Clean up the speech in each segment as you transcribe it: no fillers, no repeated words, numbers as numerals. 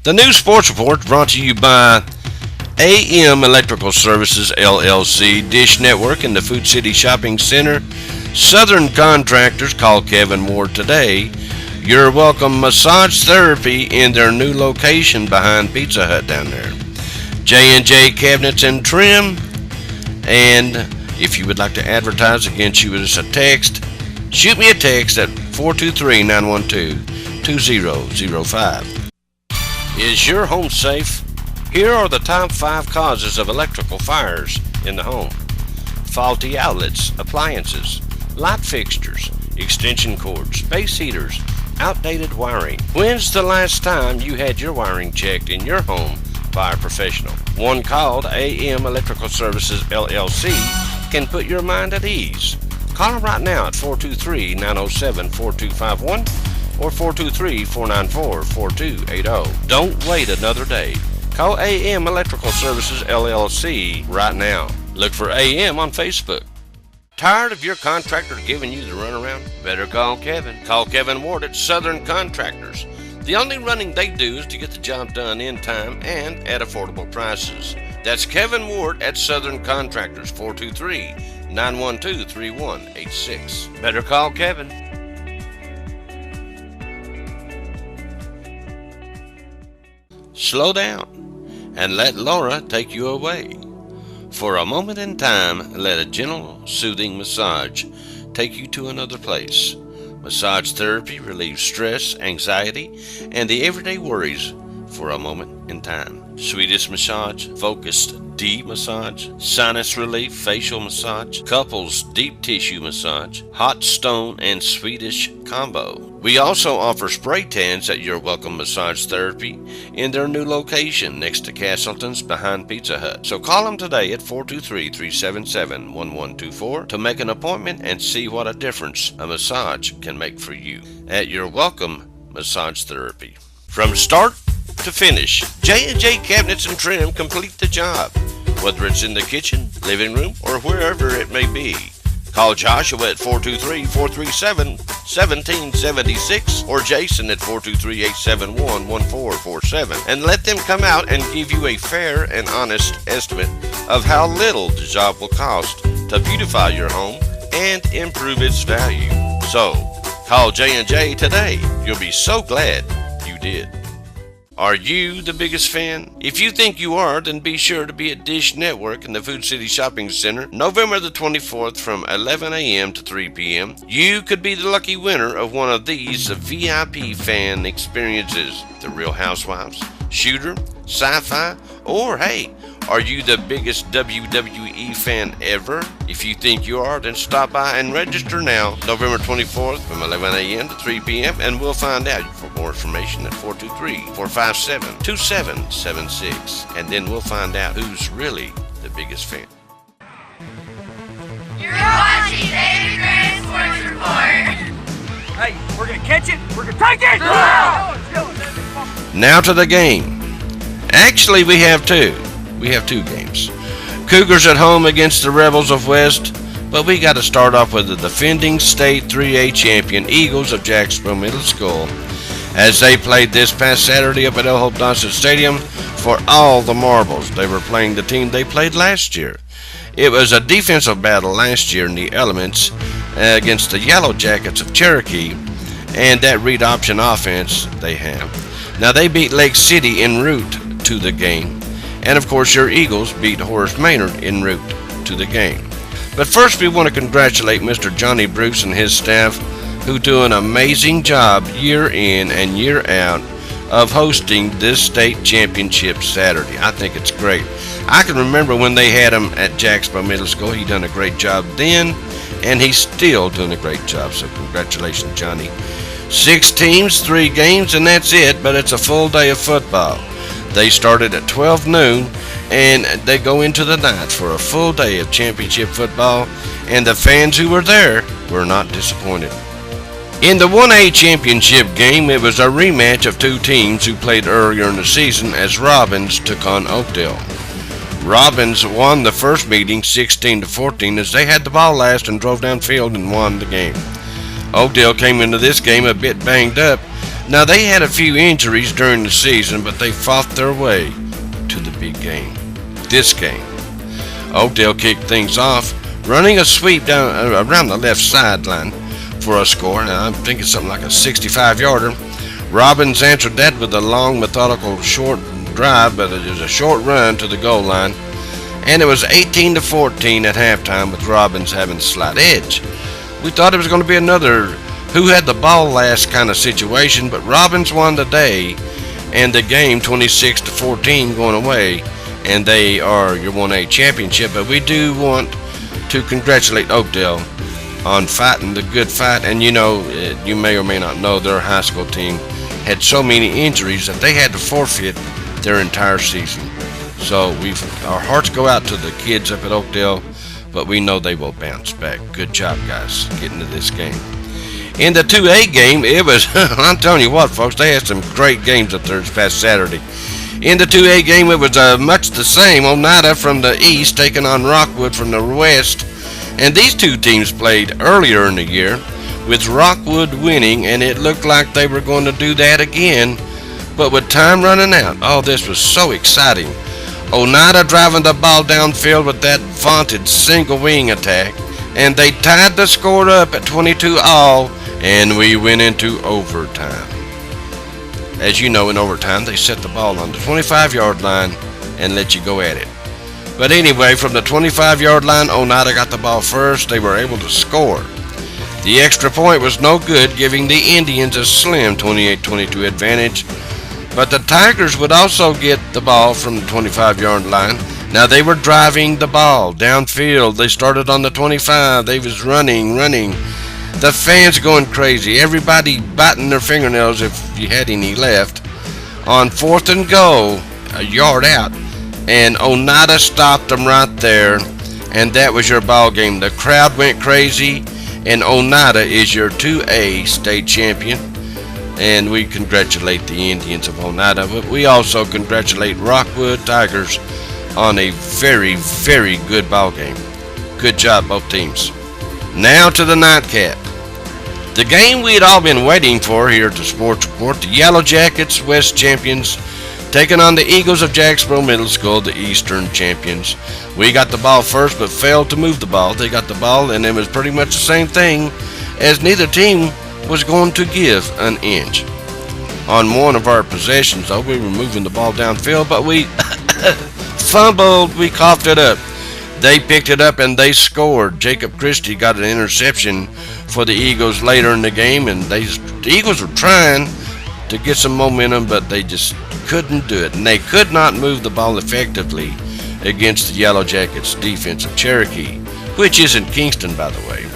The new sports report brought to you by AM Electrical Services LLC, Dish Network in the Food City Shopping Center, Southern Contractors. Call Kevin Ward today. You're Welcome Massage Therapy in their new location behind Pizza Hut down there. J&J Cabinets and Trim. And if you would like to advertise again, shoot us a text. Shoot me a text at 423-912-2005. Is your home safe? Here are the top 5 causes of electrical fires in the home. Faulty outlets, appliances, light fixtures, extension cords, space heaters, outdated wiring. When's the last time you had your wiring checked in your home by a professional? One called AM Electrical Services LLC can put your mind at ease. Call them right now at 423-907-4251 or 423-494-4280. Don't wait another day. Call AM Electrical Services LLC right now. Look for AM on Facebook. Tired of your contractor giving you the runaround? Better call Kevin. Call Kevin Ward at Southern Contractors. The only running they do is to get the job done in time and at affordable prices. That's Kevin Ward at Southern Contractors, 423-912-3186. Better call Kevin. Slow down and let Laura take you away. For a moment in time, let a gentle, soothing massage take you to another place. Massage therapy relieves stress, anxiety, and the everyday worries for a moment in time. Sweetest massage, focused deep massage, sinus relief, facial massage, couples deep tissue massage, hot stone and Swedish combo. We also offer spray tans at Your Welcome Massage Therapy in their new location next to Castleton's behind Pizza Hut. So call them today at 423-377-1124 to make an appointment and see what a difference a massage can make for you at Your Welcome Massage Therapy. From start to finish, J&J Cabinets and Trim complete the job, whether it's in the kitchen, living room, or wherever it may be. Call Joshua at 423-437-1776 or Jason at 423-871-1447 and let them come out and give you a fair and honest estimate of how little the job will cost to beautify your home and improve its value. So, call J&J today. You'll be so glad you did. Are you the biggest fan? If you think you are, then be sure to be at Dish Network in the Food City Shopping Center, November the 24th from 11 a.m. to 3 p.m. You could be the lucky winner of one of these VIP fan experiences. The Real Housewives, Shooter, Sci-Fi, or hey, are you the biggest WWE fan ever? If you think you are, then stop by and register now, November 24th from 11 a.m. to 3 p.m. and we'll find out. For more information at 423-457-2776. And then we'll find out who's really the biggest fan. You're watching David Grant Sports Report. Hey, we're going to catch it. We're going to take it. Now to the game. Actually, we have two. We have 2 games. Cougars at home against the Rebels of West, but we got to start off with the defending state 3A champion Eagles of Jacksboro Middle School as they played this past Saturday up at El Hope Dawson Stadium for all the marbles. They were playing the team they played last year. It was a defensive battle last year in the elements against the Yellow Jackets of Cherokee and that read option offense they have. Now they beat Lake City en route to the game. And of course, your Eagles beat Horace Maynard en route to the game. But first, we want to congratulate Mr. Johnny Bruce and his staff, who do an amazing job year in and year out of hosting this state championship Saturday. I think it's great. I can remember when they had him at Jacksboro Middle School. He done a great job then, and he's still doing a great job. So congratulations, Johnny. 6 teams, 3 games, and that's it. But it's a full day of football. They started at 12 noon and they go into the night for a full day of championship football, and the fans who were there were not disappointed. In the 1A championship game, it was a rematch of 2 teams who played earlier in the season as Robbins took on Oakdale. Robbins won the first meeting 16-14 as they had the ball last and drove downfield and won the game. Oakdale came into this game a bit banged up, Now, they had a few injuries during the season, but they fought their way to the big game. This game, Oakdale kicked things off, running a sweep down around the left sideline for a score. Now, I'm thinking something like a 65-yarder. Robbins answered that with a long, methodical, short drive, but it was a short run to the goal line. And it was 18-14 at halftime, with Robbins having a slight edge. We thought it was going to be another who had the ball last kind of situation, but Robbins won the day and the game 26-14 going away, and they are your 1A championship. But we do want to congratulate Oakdale on fighting the good fight. And you may or may not know, their high school team had so many injuries that they had to forfeit their entire season. So our hearts go out to the kids up at Oakdale, but we know they will bounce back. Good job, guys, getting to this game. In the 2A game, it was, I'm telling you what, folks, they had some great games up there this past Saturday. In the 2A game, it was much the same. Oneida from the east taking on Rockwood from the west. And these two teams played earlier in the year, with Rockwood winning, and it looked like they were going to do that again. But with time running out, this was so exciting. Oneida driving the ball downfield with that vaunted single wing attack, and they tied the score up at 22-all, and we went into overtime. As you know, in overtime, they set the ball on the 25-yard line and let you go at it. But anyway, from the 25-yard line, Oneida got the ball first. They were able to score. The extra point was no good, giving the Indians a slim 28-22 advantage. But the Tigers would also get the ball from the 25-yard line. Now, they were driving the ball downfield. They started on the 25. They was running. The fans going crazy. Everybody biting their fingernails if you had any left. On 4th and goal, a yard out, and Oneida stopped them right there, and that was your ball game. The crowd went crazy, and Oneida is your 2A state champion. And we congratulate the Indians of Oneida, but we also congratulate Rockwood Tigers on a very, very good ball game. Good job, both teams. Now to the nightcap. The game we had all been waiting for here at the Sports Report. The Yellow Jackets, West champions, taking on the Eagles of Jacksboro Middle School, the Eastern champions. We got the ball first, but failed to move the ball. They got the ball, and it was pretty much the same thing, as neither team was going to give an inch. On one of our possessions, though, we were moving the ball downfield, but we fumbled. We coughed it up. They picked it up and they scored. Jacob Christie got an interception for the Eagles later in the game, and the Eagles were trying to get some momentum, but they just couldn't do it. And they could not move the ball effectively against the Yellow Jackets defense of Cherokee, which isn't Kingston, by the way.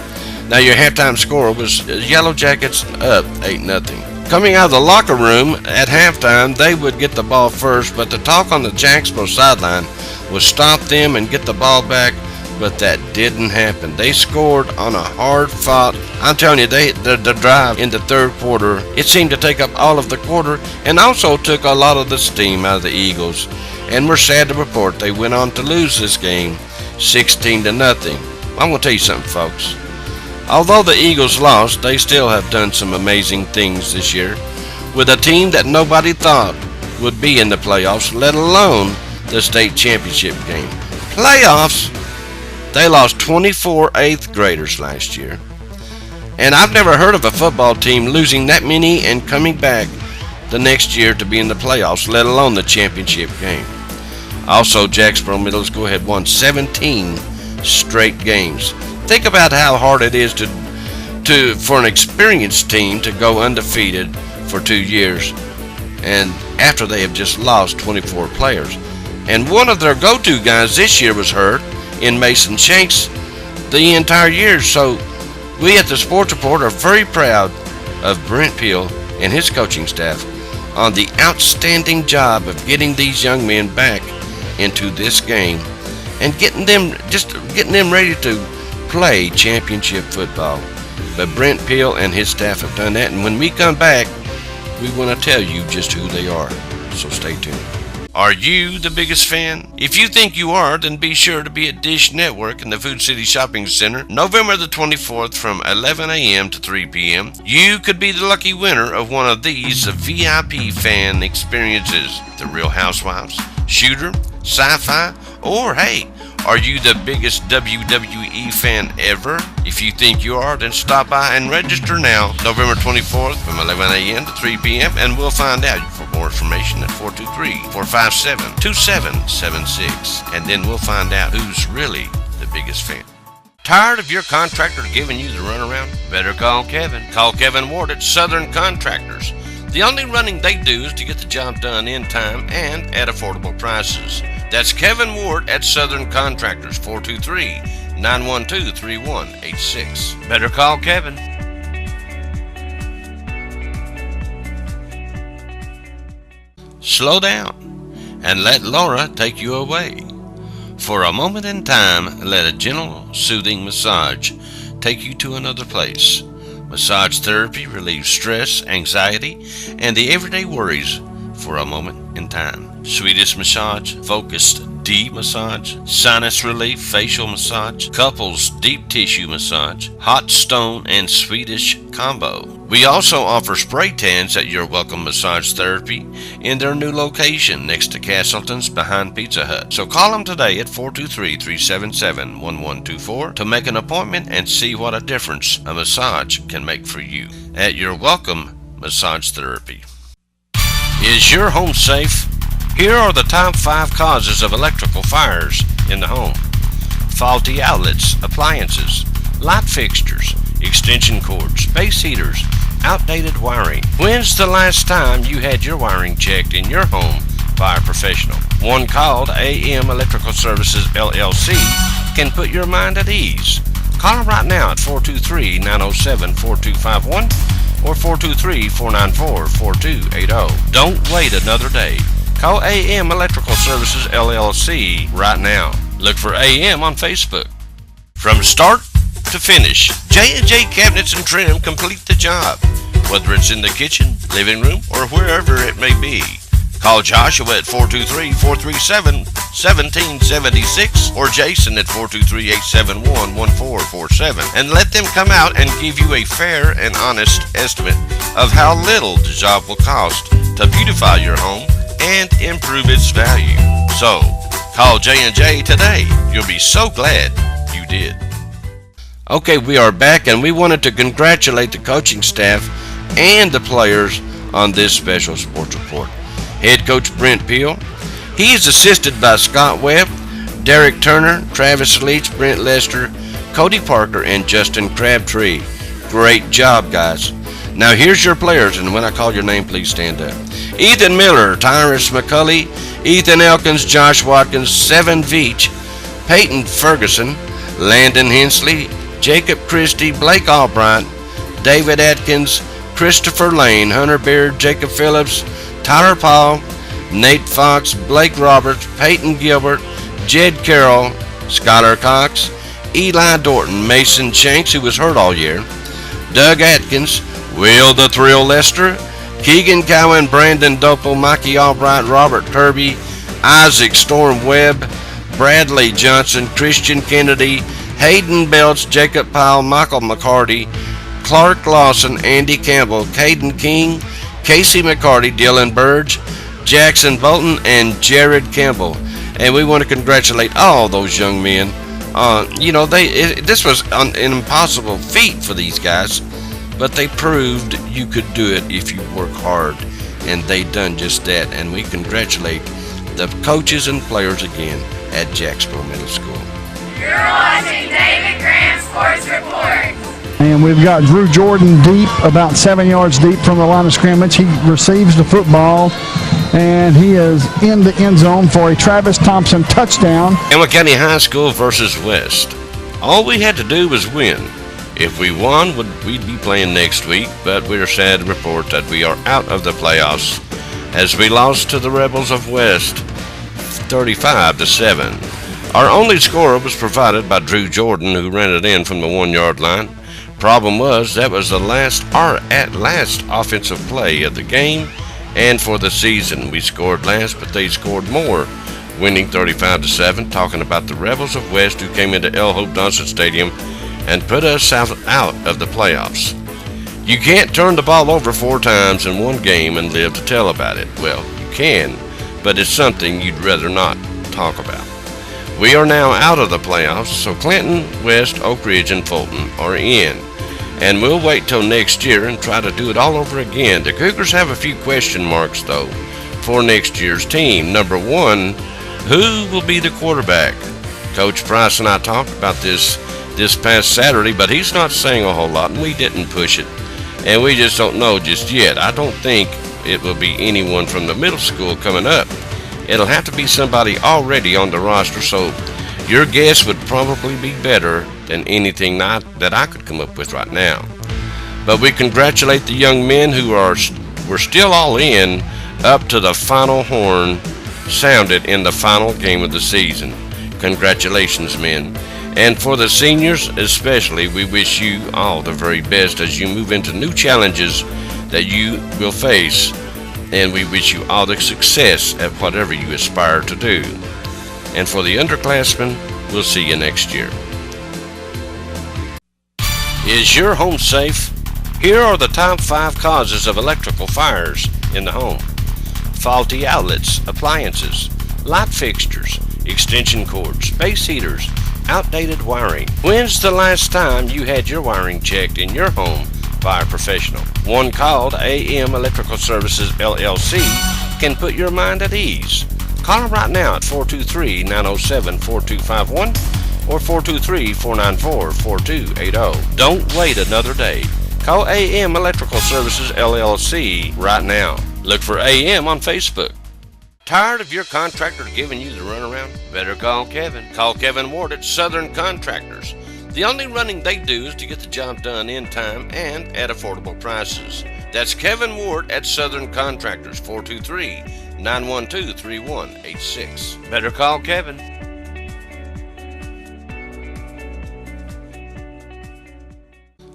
Now, your halftime score was Yellow Jackets up 8-0. Coming out of the locker room at halftime, they would get the ball first, but the talk on the Jacksboro sideline was stop them and get the ball back, but that didn't happen. They scored on a hard-fought, I'm telling you, the drive in the third quarter, it seemed to take up all of the quarter and also took a lot of the steam out of the Eagles. And we're sad to report they went on to lose this game 16-0. I'm going to tell you something, folks. Although the Eagles lost, they still have done some amazing things this year with a team that nobody thought would be in the playoffs, let alone the state championship game. Playoffs? They lost 24 8th graders last year. And I've never heard of a football team losing that many and coming back the next year to be in the playoffs, let alone the championship game. Also, Jacksboro Middle School had won 17 straight games. Think about how hard it is for an experienced team to go undefeated for 2 years, and after they have just lost 24 players. And one of their go-to guys this year was hurt in Mason Shanks the entire year. So we at the Sports Report are very proud of Brent Peel and his coaching staff on the outstanding job of getting these young men back into this game and getting them ready to play championship football. But Brent Peel and his staff have done that, and when we come back, we want to tell you just who they are. So stay tuned. Are you the biggest fan? If you think you are, then be sure to be at Dish Network in the Food City Shopping Center November the 24th from 11 a.m. to 3 p.m. You could be the lucky winner of one of these VIP fan experiences. The Real Housewives, Shooter, Sci-Fi, or hey, are you the biggest WWE fan ever? If you think you are, then stop by and register now, November 24th from 11 a.m. to 3 p.m. and we'll find out. For more information at 423-457-2776. And then we'll find out who's really the biggest fan. Tired of your contractor giving you the runaround? Better call Kevin. Call Kevin Ward at Southern Contractors. The only running they do is to get the job done in time and at affordable prices. That's Kevin Ward at Southern Contractors, 423-912-3186. Better call Kevin. Slow down and let Laura take you away. For a moment in time, let a gentle, soothing massage take you to another place. Massage therapy relieves stress, anxiety, and the everyday worries for a moment in time. Sweetest massage, focused deep massage, sinus relief facial massage, couples deep tissue massage, hot stone and Swedish combo. We also offer spray tans at Your Welcome Massage Therapy in their new location next to Castleton's behind Pizza Hut. So call them today at 423-377-1124 to make an appointment and see what a difference a massage can make for you at Your Welcome Massage Therapy. Is your home safe? Here are the top 5 causes of electrical fires in the home. Faulty outlets, appliances, light fixtures, extension cords, space heaters, outdated wiring. When's the last time you had your wiring checked in your home by a professional? One called AM Electrical Services LLC can put your mind at ease. Call them right now at 423-907-4251 or 423-494-4280. Don't wait another day. Call AM Electrical Services LLC right now. Look for AM on Facebook. From start to finish, J&J Cabinets and Trim complete the job, whether it's in the kitchen, living room, or wherever it may be. Call Joshua at 423-437-1776 or Jason at 423-871-1447 and let them come out and give you a fair and honest estimate of how little the job will cost to beautify your home and improve its value. So, call J&J today. You'll be so glad you did. Okay, we are back and we wanted to congratulate the coaching staff and the players on this special sports report. Head coach Brent Peel. He is assisted by Scott Webb, Derek Turner, Travis Leach, Brent Lester, Cody Parker, and Justin Crabtree. Great job, guys. Now here's your players, and when I call your name, please stand up. Ethan Miller, Tyrus McCulley, Ethan Elkins, Josh Watkins, Seven Veach, Peyton Ferguson, Landon Hensley, Jacob Christie, Blake Albright, David Atkins, Christopher Lane, Hunter Beard, Jacob Phillips, Tyler Paul, Nate Fox, Blake Roberts, Peyton Gilbert, Jed Carroll, Skylar Cox, Eli Dorton, Mason Shanks, who was hurt all year, Doug Atkins, Will the Thrill Lester, Keegan Cowan, Brandon Doppel, Mikey Albright, Robert Kirby, Isaac Storm Webb, Bradley Johnson, Christian Kennedy, Hayden Belts, Jacob Powell, Michael McCarty, Clark Lawson, Andy Campbell, Caden King, Casey McCarty, Dylan Burge, Jackson Bolton, and Jared Campbell. And we want to congratulate all those young men. This was an impossible feat for these guys, but they proved you could do it if you work hard, and they done just that. And we congratulate the coaches and players again at Jacksboro Middle School. You're watching David Graham Sports Report. And we've got Drew Jordan deep, about 7 yards deep from the line of scrimmage. He receives the football, and he is in the end zone for a Travis Thompson touchdown. Emma County High School versus West. All we had to do was win. If we won, we'd be playing next week, but we're sad to report that we are out of the playoffs as we lost to the Rebels of West 35-7. Our only scorer was provided by Drew Jordan, who ran it in from the 1 yard line. Problem was, that was our last offensive play of the game, And for the season, we scored less, but they scored more, winning 35-7, talking about the Rebels of West who came into L. Hope Johnson Stadium and put us out of the playoffs. You can't turn the ball over 4 times in one game and live to tell about it. Well, you can, but it's something you'd rather not talk about. We are now out of the playoffs, so Clinton, West, Oak Ridge, and Fulton are in. And we'll wait till next year and try to do it all over again. The Cougars have a few question marks, though, for next year's team. Number 1, who will be the quarterback? Coach Price and I talked about this past Saturday, but he's not saying a whole lot, and we didn't push it. And we just don't know just yet. I don't think it will be anyone from the middle school coming up. It'll have to be somebody already on the roster, so your guess would probably be better than anything that I could come up with right now. But we congratulate the young men who were still all in up to the final horn sounded in the final game of the season. Congratulations, men. And for the seniors especially, we wish you all the very best as you move into new challenges that you will face, and we wish you all the success at whatever you aspire to do. And for the underclassmen, we'll see you next year. Is your home safe? Here are the top 5 causes of electrical fires in the home. Faulty outlets, appliances, light fixtures, extension cords, space heaters, outdated wiring. When's the last time you had your wiring checked in your home by a professional? One called AM Electrical Services LLC can put your mind at ease. Call them right now at 423-907-4251 or 423-494-4280. Don't wait another day. Call AM Electrical Services LLC right now. Look for AM on Facebook. Tired of your contractor giving you the runaround? Better call Kevin. Call Kevin Ward at Southern Contractors. The only running they do is to get the job done in time and at affordable prices. That's Kevin Ward at Southern Contractors, 423-912-3186. Better call Kevin.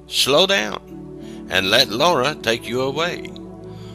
Slow down and let Laura take you away.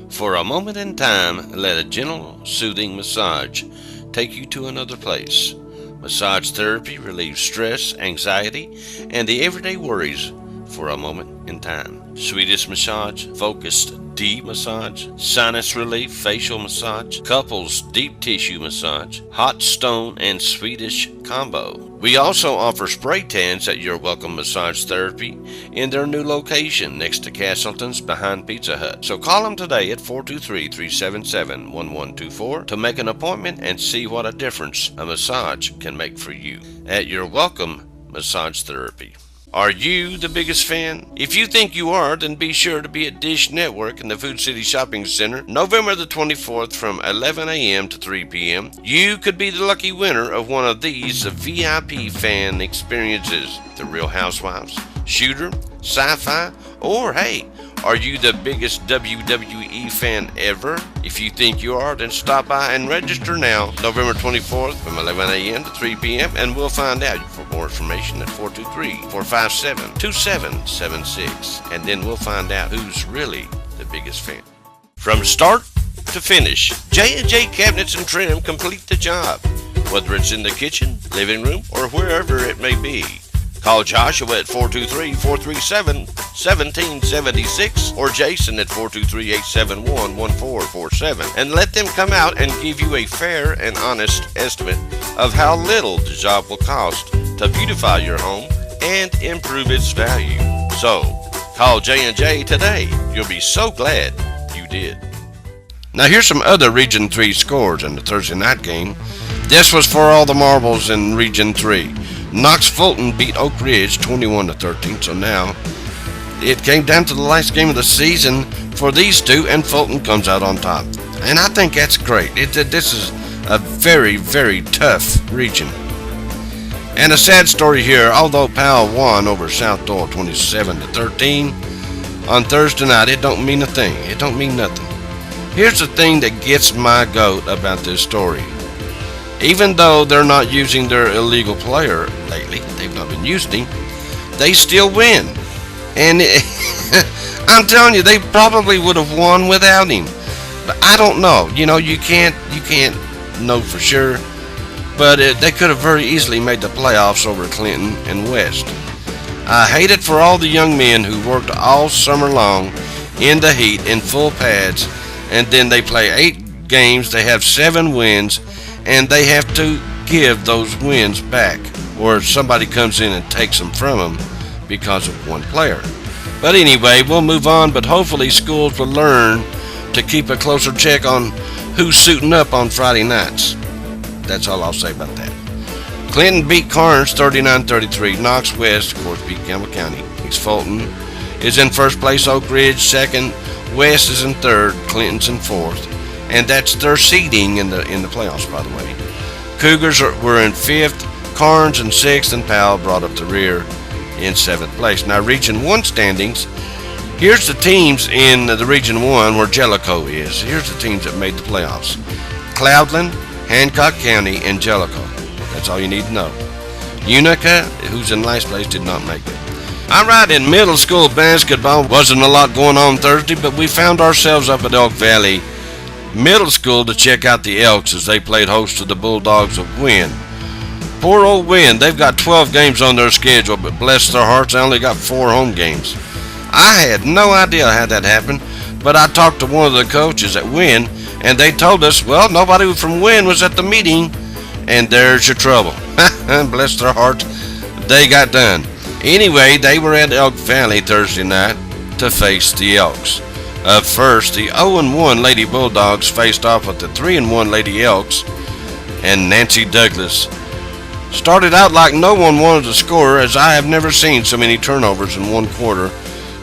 For a moment in time, let a gentle, soothing massage take you to another place. Massage therapy relieves stress, anxiety, and the everyday worries for a moment in time. Swedish massage, focused deep massage, sinus relief, facial massage, couples deep tissue massage, hot stone and Swedish combo. We also offer spray tans at Your Welcome Massage Therapy in their new location next to Castleton's behind Pizza Hut. So call them today at 423-377-1124 to make an appointment and see what a difference a massage can make for you at Your Welcome Massage Therapy. Are you the biggest fan? If you think you are, then be sure to be at Dish Network in the Food City Shopping Center, November the 24th from 11 a.m. to 3 p.m. You could be the lucky winner of one of these VIP fan experiences. The Real Housewives, Shooter, Sci-Fi, or hey, are you the biggest WWE fan ever? If you think you are, then stop by and register now, November 24th from 11 a.m. to 3 p.m. and we'll find out. For more information at 423-457-2776. And then we'll find out who's really the biggest fan. From start to finish, J&J Cabinets and Trim complete the job, whether it's in the kitchen, living room, or wherever it may be. Call Joshua at 423-437-1776 or Jason at 423-871-1447 and let them come out and give you a fair and honest estimate of how little the job will cost to beautify your home and improve its value. So, call J&J today. You'll be so glad you did. Now here's some other Region 3 scores in the Thursday night game. This was for all the marbles in Region 3. Knox Fulton beat Oak Ridge 21-13, so now it came down to the last game of the season for these two, and Fulton comes out on top. And I think that's great. This is a very, very tough region. And a sad story here, although Powell won over South Doyle 27-13 on Thursday night, it don't mean a thing. It don't mean nothing. Here's the thing that gets my goat about this story. Even though they're not using their illegal player lately, they've not been using him, they still win. And I'm telling you, they probably would have won without him. But I don't know. You can't know for sure. But they could have very easily made the playoffs over Clinton and West. I hate it for all the young men who worked all summer long in the heat in full pads, and then they play 8 games, they have 7 wins, and they have to give those wins back, or somebody comes in and takes them from them because of one player. But anyway, we'll move on, but hopefully schools will learn to keep a closer check on who's suiting up on Friday nights. That's all I'll say about that. Clinton beat Carnes 39-33. Knox West, of course, beat Campbell County. East Fulton is in first place. Oak Ridge second. West is in third. Clinton's in fourth. And that's their seeding in the playoffs, by the way. Cougars were in fifth. Carnes in sixth, and Powell brought up the rear in seventh place. Now, Region 1 standings. Here's the teams in the Region 1 where Jellicoe is. Here's the teams that made the playoffs. Cloudland, Hancock County, and Jellicoe. That's all you need to know. Unica, who's in last place, did not make it. All right, in middle school basketball, wasn't a lot going on Thursday, but we found ourselves up at Elk Valley Middle School to check out the Elks as they played host to the Bulldogs of Wynn. Poor old Wynn, they've got 12 games on their schedule, but bless their hearts, they only got 4 home games. I had no idea how that happened, but I talked to one of the coaches at Wynn, and they told us, well, nobody from Wynn was at the meeting, and there's your trouble. Bless their hearts, they got done. Anyway, they were at Elk Valley Thursday night to face the Elks. First, the 0-1 Lady Bulldogs faced off with the 3-1 Lady Elks, and Nancy Douglas started out like no one wanted to score, as I have never seen so many turnovers in one quarter.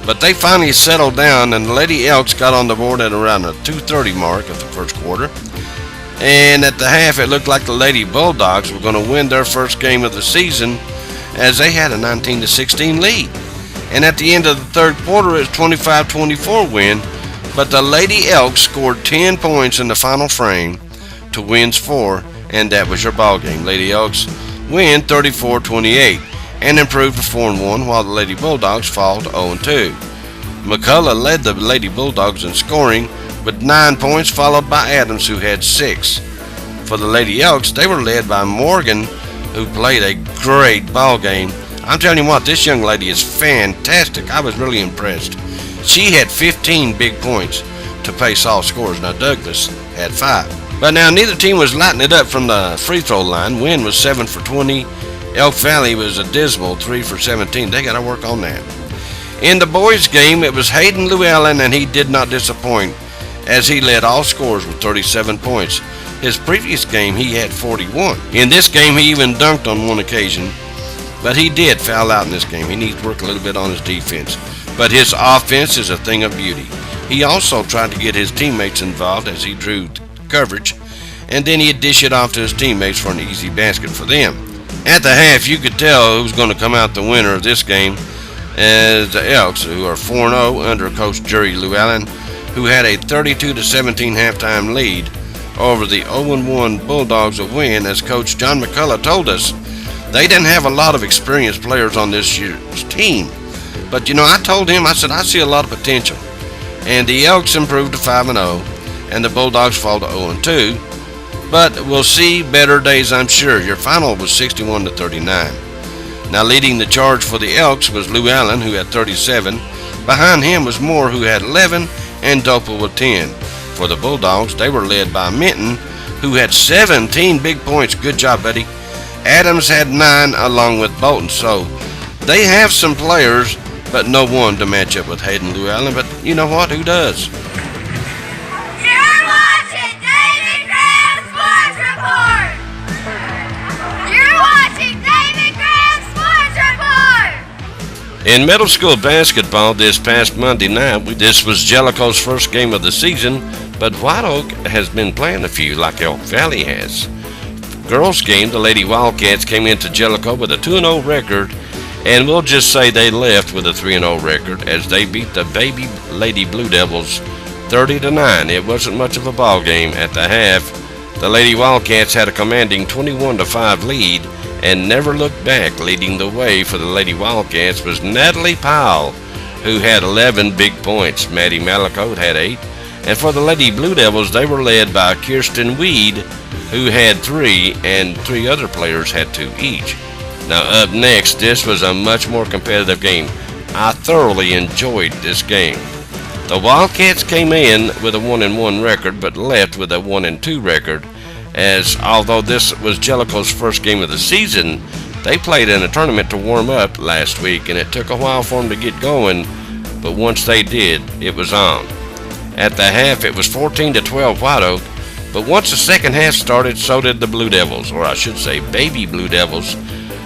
But they finally settled down, and the Lady Elks got on the board at around the 2:30 mark of the first quarter. And at the half, it looked like the Lady Bulldogs were going to win their first game of the season, as they had a 19-16 lead. And at the end of the third quarter, it was 25-24 win, but the Lady Elks scored 10 points in the final frame to Wynn's 4, and that was your ball game. Lady Elks win 34-28. And improved to 4-1, while the Lady Bulldogs fall to 0-2. McCullough led the Lady Bulldogs in scoring with 9 points, followed by Adams, who had 6. For the Lady Elks, they were led by Morgan, who played a great ball game. I'm telling you what, this young lady is fantastic. I was really impressed. She had 15 big points to pace all scores. Now Douglas had 5. But now neither team was lighting it up from the free throw line. Wynn was 7 for 20. Elk Valley was a dismal 3 for 17. They got to work on that. In the boys' game, it was Hayden Llewellyn, and he did not disappoint, as he led all scorers with 37 points. His previous game, he had 41. In this game, he even dunked on one occasion, but he did foul out in this game. He needs to work a little bit on his defense, but his offense is a thing of beauty. He also tried to get his teammates involved as he drew coverage, and then he'd dish it off to his teammates for an easy basket for them. At the half, you could tell who was going to come out the winner of this game, as the Elks, who are 4-0 under Coach Jerry Llewellyn, who had a 32-17 halftime lead over the 0-1 Bulldogs of Wynn. As Coach John McCullough told us, they didn't have a lot of experienced players on this year's team. But, I told him, I said, I see a lot of potential. And the Elks improved to 5-0, and the Bulldogs fall to 0-2. But we'll see better days, I'm sure. Your final was 61-39. Now leading the charge for the Elks was Llewellyn, who had 37. Behind him was Moore, who had 11, and Doppel with 10. For the Bulldogs, they were led by Minton, who had 17 big points. Good job, buddy. Adams had 9 along with Bolton. So they have some players, but no one to match up with Hayden Llewellyn. But you know what? Who does? In middle school basketball this past Monday night, this was Jellicoe's first game of the season, but White Oak has been playing a few like Elk Valley has. Girls game, the Lady Wildcats came into Jellicoe with a 2-0 record, and we'll just say they left with a 3-0 record as they beat the baby Lady Blue Devils 30-9. It wasn't much of a ball game at the half. The Lady Wildcats had a commanding 21-5 lead and never looked back. Leading the way for the Lady Wildcats was Natalie Powell, who had 11 big points. Maddie Malakote had 8, And for the Lady Blue Devils, they were led by Kirsten Weed, who had 3, and 3 other players had 2 each. Now up next, this was a much more competitive game. I thoroughly enjoyed this game. The Wildcats came in with a 1-1 record, but left with a 1-2 record, as although this was Jellicoe's first game of the season, they played in a tournament to warm up last week, and it took a while for them to get going, but once they did, it was on. At the half, it was 14-12 White Oak, but once the second half started, so did the Blue Devils, or I should say Baby Blue Devils,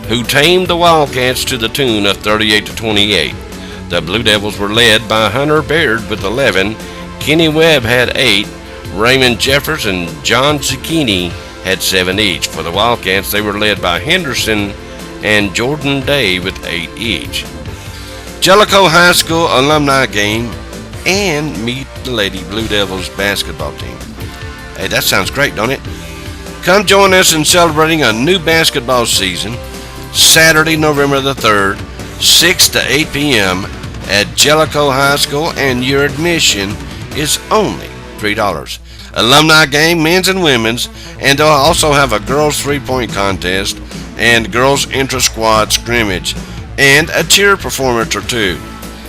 who tamed the Wildcats to the tune of 38-28. The Blue Devils were led by Hunter Baird with 11, Kenny Webb had 8, Raymond Jeffers and John Zucchini had 7 each. For the Wildcats, they were led by Henderson and Jordan Day with 8 each. Jellicoe High School alumni game and meet the Lady Blue Devils basketball team. Hey, that sounds great, don't it? Come join us in celebrating a new basketball season, Saturday, November the 3rd, 6 to 8 p.m. at Jellicoe High School, and your admission is only $3. Alumni game, men's and women's, and they'll also have a girls 3-point contest and girls intra-squad scrimmage and a cheer performance or 2.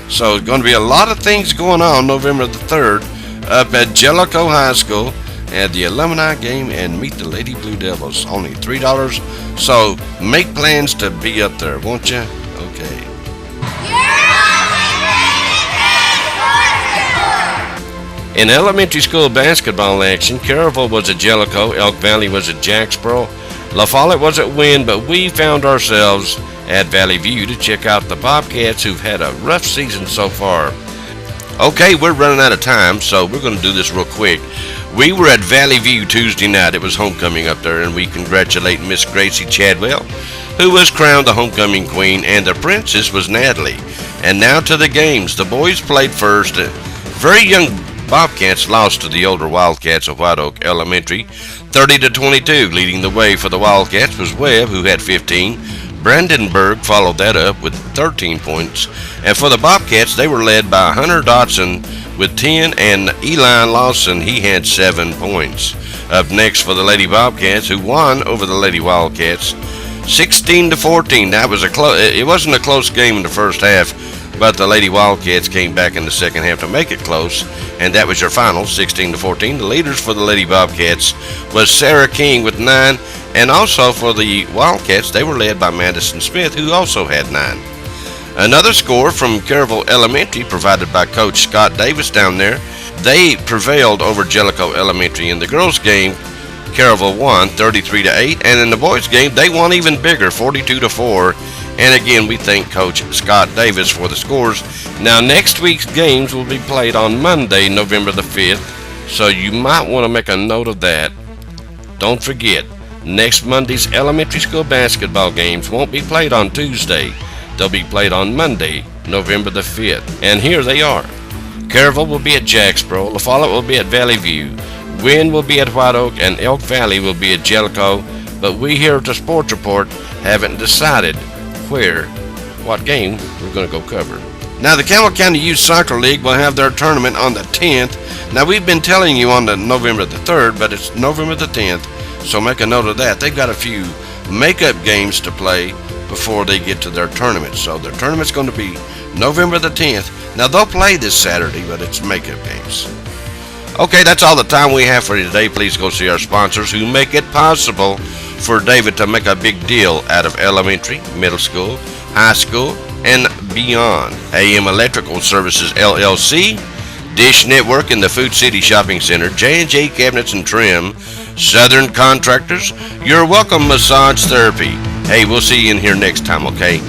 So it's going to be a lot of things going on November the 3rd up at Jellicoe High School at the alumni game and meet the Lady Blue Devils. Only $3, so make plans to be up there, won't you? Okay. In elementary school basketball action, Caryville was at Jellicoe, Elk Valley was at Jacksboro, La Follette was at Wynn, but we found ourselves at Valley View to check out the Bobcats, who've had a rough season so far. Okay, we're running out of time, so we're going to do this real quick. We were at Valley View Tuesday night. It was homecoming up there, and we congratulate Miss Gracie Chadwell, who was crowned the homecoming queen, and the princess was Natalie. And now to the games. The boys played first. Very young Bobcats lost to the older Wildcats of White Oak Elementary, 30-22. Leading the way for the Wildcats was Webb, who had 15. Brandenburg followed that up with 13 points. And for the Bobcats, they were led by Hunter Dotson with 10, and Eli Lawson, he had 7 points. Up next for the Lady Bobcats, who won over the Lady Wildcats 16-14. That was it wasn't a close game in the first half, but the Lady Wildcats came back in the second half to make it close, and that was your final, 16-14. The leaders for the Lady Bobcats was Sarah King with 9, and also for the Wildcats, they were led by Madison Smith, who also had 9. Another score from Caryville Elementary, provided by Coach Scott Davis down there. They prevailed over Jellicoe Elementary. In the girls' game, Caryville won 33-8, and in the boys' game, they won even bigger, 42-4. And again, we thank Coach Scott Davis for the scores. Now, next week's games will be played on Monday, November the 5th, so you might want to make a note of that. Don't forget, next Monday's elementary school basketball games won't be played on Tuesday. They'll be played on Monday, November the 5th. And here they are. Caryville will be at Jacksboro, La Follette will be at Valley View, Wynn will be at White Oak, and Elk Valley will be at Jellicoe. But we here at the Sports Report haven't decided what game we're going to go cover. Now, the Campbell County Youth Soccer League will have their tournament on the 10th. Now, we've been telling you on the November the 3rd, but it's November the 10th, so make a note of that. They've got a few makeup games to play before they get to their tournament. So their tournament's going to be November the 10th. Now, they'll play this Saturday, but it's makeup games. Okay, that's all the time we have for you today. Please go see our sponsors who make it possible for David to make a big deal out of elementary, middle school, high school, and beyond. AM Electrical Services LLC, Dish Network in the Food City Shopping Center, J&J Cabinets and Trim, Southern Contractors, Your Welcome Massage Therapy. Hey, we'll see you in here next time, okay?